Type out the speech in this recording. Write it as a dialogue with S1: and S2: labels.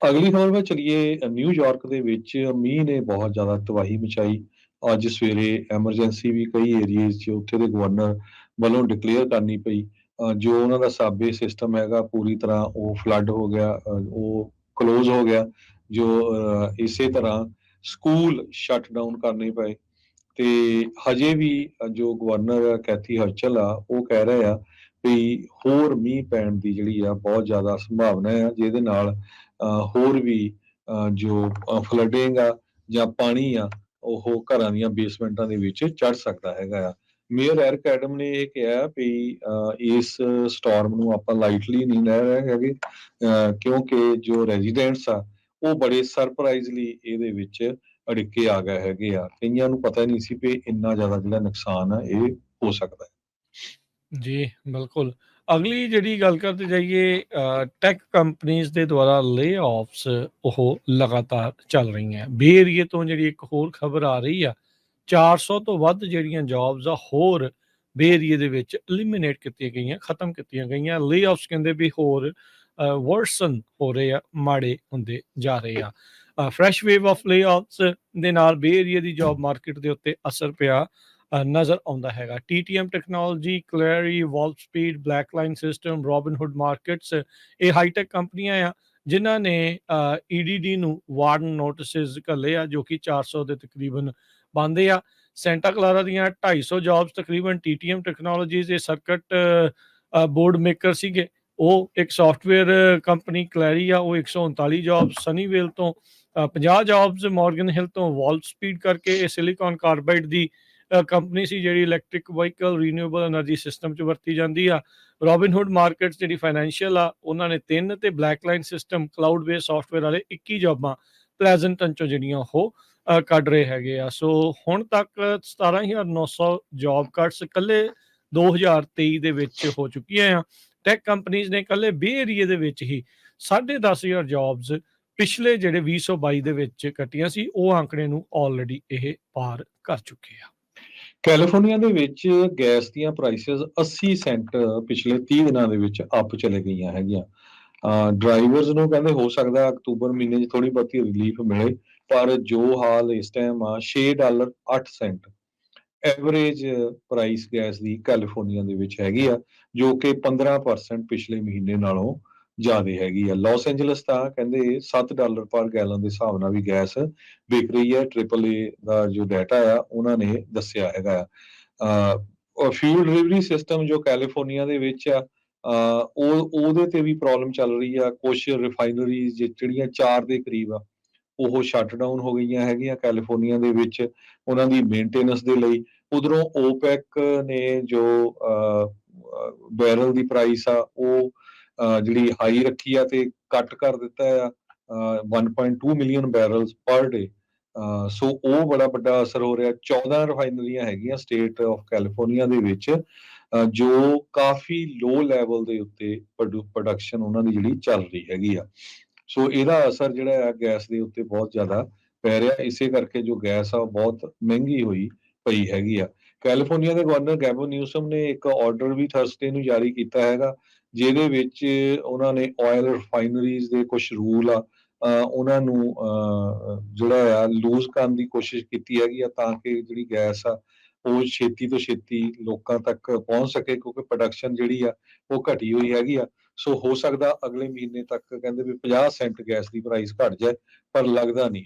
S1: ਅਗਲੀ ਖਬਰ ਵੱਲ ਚਲੀਏ। ਨਿਊਯਾਰਕ ਦੇ ਵਿੱਚ ਮੀਂਹ ਨੇ ਬਹੁਤ ਜ਼ਿਆਦਾ ਤਬਾਹੀ ਮਚਾਈ। ਅੱਜ ਸਵੇਰੇ ਐਮਰਜੈਂਸੀ ਵੀ ਕਈ ਏਰੀਏਜ਼ 'ਚ ਉੱਥੇ ਦੇ ਗਵਰਨਰ ਵੱਲੋਂ ਡਿਕਲੇਅਰ ਕਰਨੀ ਪਈ। ਜੋ ਉਹਨਾਂ ਦਾ ਸਾਬੇ ਸਿਸਟਮ ਹੈਗਾ ਪੂਰੀ ਤਰ੍ਹਾਂ ਉਹ ਫਲੱਡ ਹੋ ਗਿਆ, ਉਹ ਕਲੋਜ਼ ਹੋ ਗਿਆ। ਜੋ ਇਸੇ ਤਰ੍ਹਾਂ ਸਕੂਲ ਸ਼ਟ ਡਾਊਨ ਕਰਨੇ ਪਏ। ਤੇ ਹਜੇ ਵੀ ਜੋ ਗਵਰਨਰ ਕੈਥੀ ਹਰਚਲ ਆ ਉਹ ਕਹਿ ਰਹੇ ਆ ਵੀ ਹੋਰ ਮੀਂਹ ਪੈਣ ਦੀ ਜਿਹੜੀ ਆ ਬਹੁਤ ਜ਼ਿਆਦਾ ਸੰਭਾਵਨਾ ਆ, ਜਿਹਦੇ ਨਾਲ ਹੋਰ ਵੀ ਜੋ ਫਲੱਡਿੰਗ ਆ ਜਾਂ ਪਾਣੀ ਆ ਉਹ ਘਰਾਂ ਦੀਆਂ ਬੇਸਮੈਂਟਾਂ ਦੇ ਵਿੱਚ ਚੜ ਸਕਦਾ ਹੈਗਾ ਆ। ਮੇਅਰ ਐਰਿਕ ਐਡਮ ਨੇ ਇਹ ਕਿਹਾ ਵੀ ਇਸ ਸਟਾਰਮ ਨੂੰ ਆਪਾਂ ਲਾਈਟਲੀ ਨਹੀਂ ਲੈ ਰਹੇ ਹੈਗੇ, ਕਿਉਂਕਿ ਜੋ ਰੈਜ਼ੀਡੈਂਟਸ ਆ ਉਹ ਬੜੇ ਸਰਪ੍ਰਾਈਜ਼ਲੀ ਇਹਦੇ ਵਿੱਚ ਅੜਿੱਕੇ ਆ ਗਏ ਹੈਗੇ ਆ। ਕਈਆਂ ਨੂੰ ਪਤਾ ਨਹੀਂ ਸੀ ਵੀ ਇੰਨਾ ਜ਼ਿਆਦਾ ਜਿਹੜਾ ਨੁਕਸਾਨ ਆ ਇਹ ਹੋ ਸਕਦਾ ਹੈ।
S2: ਜੀ, ਬਿਲਕੁਲ। ਅਗਲੀ ਜਿਹੜੀ ਗੱਲ ਕਰਦੇ ਜਾਈਏ, ਟੈਕ ਕੰਪਨੀਜ਼ ਦੇ ਦੁਆਰਾ ਲੇ-ਆਫਸ ਉਹ ਲਗਾਤਾਰ ਚੱਲ ਰਹੀਆਂ। ਬੇ ਏਰੀਏ ਤੋਂ ਜਿਹੜੀ ਇੱਕ ਹੋਰ ਖਬਰ ਆ ਰਹੀ ਆ, 400 ਤੋਂ ਵੱਧ ਜਿਹੜੀਆਂ ਜੌਬਸ ਆ ਹੋਰ ਬੇ ਏਰੀਏ ਦੇ ਵਿੱਚ ਐਲੀਮੀਨੇਟ ਕੀਤੀਆਂ ਗਈਆਂ, ਖਤਮ ਕੀਤੀਆਂ ਗਈਆਂ। ਲੇ-ਆਫਸ ਕਹਿੰਦੇ ਵੀ ਹੋਰ ਵਰਸਨ ਹੋ ਰਹੇ ਆ, ਮਾੜੇ ਹੁੰਦੇ ਜਾ ਰਹੇ ਆ। ਫਰੈਸ਼ ਵੇਵ ਆਫ ਲੇ-ਆਫਸ ਦੇ ਨਾਲ ਬੇ ਏਰੀਏ ਦੀ ਜੌਬ ਮਾਰਕੀਟ ਦੇ ਉੱਤੇ ਅਸਰ ਪਿਆ ਨਜ਼ਰ ਆਉਂਦਾ ਹੈਗਾ। TTM ਟੈਕਨੋਲੋਜੀ, ਕਲੈਰੀ, ਵਾਲਪ speed, black line system, Robinhood Markets, ਇਹ ਹਾਈਟੈਕ ਕੰਪਨੀਆਂ ਆ ਜਿਨ੍ਹਾਂ ਨੇ EDD ਨੂੰ ਵਾਰਨ ਨੋਟਿਸਿਸ ਘੱਲੇ ਆ, ਜੋ ਕਿ 400 ਦੇ ਤਕਰੀਬਨ ਬਣਦੇ ਆ। ਸੈਂਟਾ ਕਲਾਰਾ ਦੀਆਂ 250 ਜੌਬਸ ਤਕਰੀਬਨ TTM ਟੈਕਨੋਲੋਜੀਜ਼ ਦੇ ਸਰਕਟ ਬੋਰਡ ਮੇਕਰ ਸੀਗੇ। ਉਹ ਇੱਕ ਸੌਫਟਵੇਅਰ ਕੰਪਨੀ ਕਲੈਰੀ ਆ, ਉਹ 139 ਜੌਬਸ। ਸਨੀਵੇਲ ਤੋਂ 50 ਜੌਬਸ। ਮੋਰਗਨ ਹਿਲ ਤੋਂ ਵਾਲਪ ਸਪੀਡ ਕਰਕੇ ਇਹ ਸਿਲੀਕॉन ਕਾਰਬਾਈਡ ਦੀ ਕੰਪਨੀ ਸੀ ਜਿਹੜੀ electric vehicle renewable energy system 'ਚ ਵਰਤੀ ਜਾਂਦੀ ਆ। ਰੋਬਿਨਹੁੱਡ ਮਾਰਕੀਟਸ ਜਿਹੜੀ ਫਾਈਨੈਂਸ਼ੀਅਲ ਆ ਉਹਨਾਂ ਨੇ 3 ਤੇ black line system cloud base software ਵਾਲੇ 21 ਜੌਬਾਂ ਪਲੈਜ਼ੈਂਟਨ 'ਚੋਂ ਜਿਹੜੀਆਂ ਉਹ ਕੱਢ ਰਹੇ ਹੈਗੇ ਆ। ਸੋ ਹੁਣ ਤੱਕ 17,900 ਜੌਬ ਕੱਟਸ ਇਕੱਲੇ 2023 ਦੇ ਵਿੱਚ ਹੋ ਚੁੱਕੀਆਂ ਆ। ਟੈਕ ਕੰਪਨੀਜ਼ ਨੇ ਇਕੱਲੇ ਬੇ ਏਰੀਏ ਦੇ ਵਿੱਚ ਹੀ 10,500 ਜੌਬਸ ਪਿਛਲੇ ਜਿਹੜੇ 2022 ਦੇ ਵਿੱਚ ਕੱਟੀਆਂ ਸੀ, ਉਹ ਆંકੜੇ ਨੂੰ ਆਲਰੇਡੀ ਇਹ ਪਾਰ ਕਰ ਚੁੱਕੇ ਆ।
S1: ਕੈਲੀਫੋਰਨੀਆ ਦੇ ਵਿੱਚ ਗੈਸ ਦੀਆਂ ਪ੍ਰਾਈਸਿਸ 80 ਸੈਂਟ ਪਿਛਲੇ 30 ਦਿਨਾਂ ਦੇ ਵਿੱਚ ਅੱਪ ਚਲੇ ਗਈਆਂ ਹੈਗੀਆਂ। ਡਰਾਈਵਰਸ ਨੂੰ ਕਹਿੰਦੇ ਹੋ ਸਕਦਾ ਅਕਤੂਬਰ ਮਹੀਨੇ 'ਚ ਥੋੜ੍ਹੀ ਬਹੁਤੀ ਰਿਲੀਫ ਮਿਲੇ, ਪਰ ਜੋ ਹਾਲ ਇਸ ਟਾਈਮ ਆ $6.08 ਐਵਰੇਜ ਪ੍ਰਾਈਸ ਗੈਸ ਦੀ ਕੈਲੀਫੋਰਨੀਆ ਦੇ ਵਿੱਚ ਹੈਗੀ ਆ, ਜੋ ਕਿ 15% ਪਿਛਲੇ ਮਹੀਨੇ ਨਾਲੋਂ ਜ਼ਿਆਦਾ ਹੈਗੀ ਆ। ਲਾਸ ਐਂਜਲਸ ਤਾਂ ਕਹਿੰਦੇ $7 ਪਰ ਗੈਲਨ ਦੇ ਹਿਸਾਬ ਨਾਲ ਵੀ ਗੈਸ ਵਿਕ ਰਹੀ ਹੈ। AAA ਦਾ ਜੋ ਡਾਟਾ ਆ ਉਹਨਾਂ ਨੇ ਦੱਸਿਆ ਹੈਗਾ ਆ। ਫਿਊਲ ਡਿਲੀਵਰੀ ਸਿਸਟਮ ਜੋ ਕੈਲੀਫੋਰਨੀਆ ਦੇ ਵਿੱਚ ਆ, ਉਹਦੇ ਤੇ ਵੀ ਪ੍ਰੋਬਲਮ ਚੱਲ ਰਹੀ ਆ। ਕੁਛ ਰਿਫਾਈਨਰੀਜ਼ ਜਿਹੜੀਆਂ 4 ਦੇ ਕਰੀਬ ਆ ਉਹ ਸ਼ਟ ਡਾਊਨ ਹੋ ਗਈਆਂ ਹੈਗੀਆਂ ਕੈਲੀਫੋਰਨੀਆ ਦੇ ਵਿੱਚ ਉਹਨਾਂ ਦੀ ਮੇਨਟੇਨੈਂਸ ਦੇ ਲਈ। ਉਧਰੋਂ ਓਪੈਕ ਨੇ ਜੋ ਬੈਰਲ ਦੀ ਪ੍ਰਾਈਸ ਆ ਉਹ ਜਿਹੜੀ ਹਾਈ ਰੱਖੀ ਆ ਤੇ ਕੱਟ ਕਰ ਦਿੱਤਾ ਆ 1.2 ਮਿਲੀਅਨ ਬੈਰਲਸ ਪਰ ਡੇ। ਸੋ ਉਹ ਬੜਾ ਵੱਡਾ ਅਸਰ ਹੋ ਰਿਹਾ। 14 ਰਿਫਾਈਨਰੀਆਂ ਹੈਗੀਆਂ ਸਟੇਟ ਆਫ ਕੈਲੀਫੋਰਨੀਆ ਦੇ ਵਿੱਚ, ਜੋ ਕਾਫੀ ਲੋ ਲੈਵਲ ਦੇ ਉੱਤੇ ਪ੍ਰੋਡਕਸ਼ਨ ਉਹਨਾਂ ਦੀ ਜਿਹੜੀ ਚੱਲ ਰਹੀ ਹੈਗੀ ਆ। ਸੋ ਇਹਦਾ ਅਸਰ ਜਿਹੜਾ ਆ ਗੈਸ ਦੇ ਉੱਤੇ ਬਹੁਤ ਜ਼ਿਆਦਾ ਪੈ ਰਿਹਾ। ਇਸੇ ਕਰਕੇ ਜੋ ਗੈਸ ਆ ਉਹ ਬਹੁਤ ਮਹਿੰਗੀ ਹੋਈ ਪਈ ਹੈਗੀ ਆ। ਕੈਲੀਫੋਰਨੀਆ ਦੇ ਗਵਰਨਰ ਗੈਵਨ ਨਿਊਸਮ ਨੇ ਇੱਕ ਆਰਡਰ ਵੀ ਥਰਸਡੇ ਨੂੰ ਜਾਰੀ ਕੀਤਾ ਹੈਗਾ, ਜਿਹਦੇ ਵਿੱਚ ਉਹਨਾਂ ਨੇ ਆਇਲ ਰਿਫਾਈਨਰੀਜ਼ ਦੇ ਕੁਝ ਰੂਲ ਆ ਉਹਨਾਂ ਨੂੰ ਜਿਹੜਾ ਆ ਲੂਜ਼ ਕਰਨ ਦੀ ਕੋਸ਼ਿਸ਼ ਕੀਤੀ ਹੈਗੀ ਆ, ਤਾਂ ਕਿ ਜਿਹੜੀ ਗੈਸ ਆ ਉਹ ਛੇਤੀ ਤੋਂ ਛੇਤੀ ਲੋਕਾਂ ਤੱਕ ਪਹੁੰਚ ਸਕੇ, ਕਿਉਂਕਿ ਪ੍ਰੋਡਕਸ਼ਨ ਜਿਹੜੀ ਆ ਉਹ ਘਟੀ ਹੋਈ ਹੈਗੀ ਆ। ਸੋ ਹੋ ਸਕਦਾ ਅਗਲੇ ਮਹੀਨੇ ਤੱਕ ਕਹਿੰਦੇ ਵੀ 50 ਸੈਂਟ ਗੈਸ ਦੀ ਪ੍ਰਾਈਸ ਘਟ ਜਾਏ, ਪਰ ਲੱਗਦਾ ਨਹੀਂ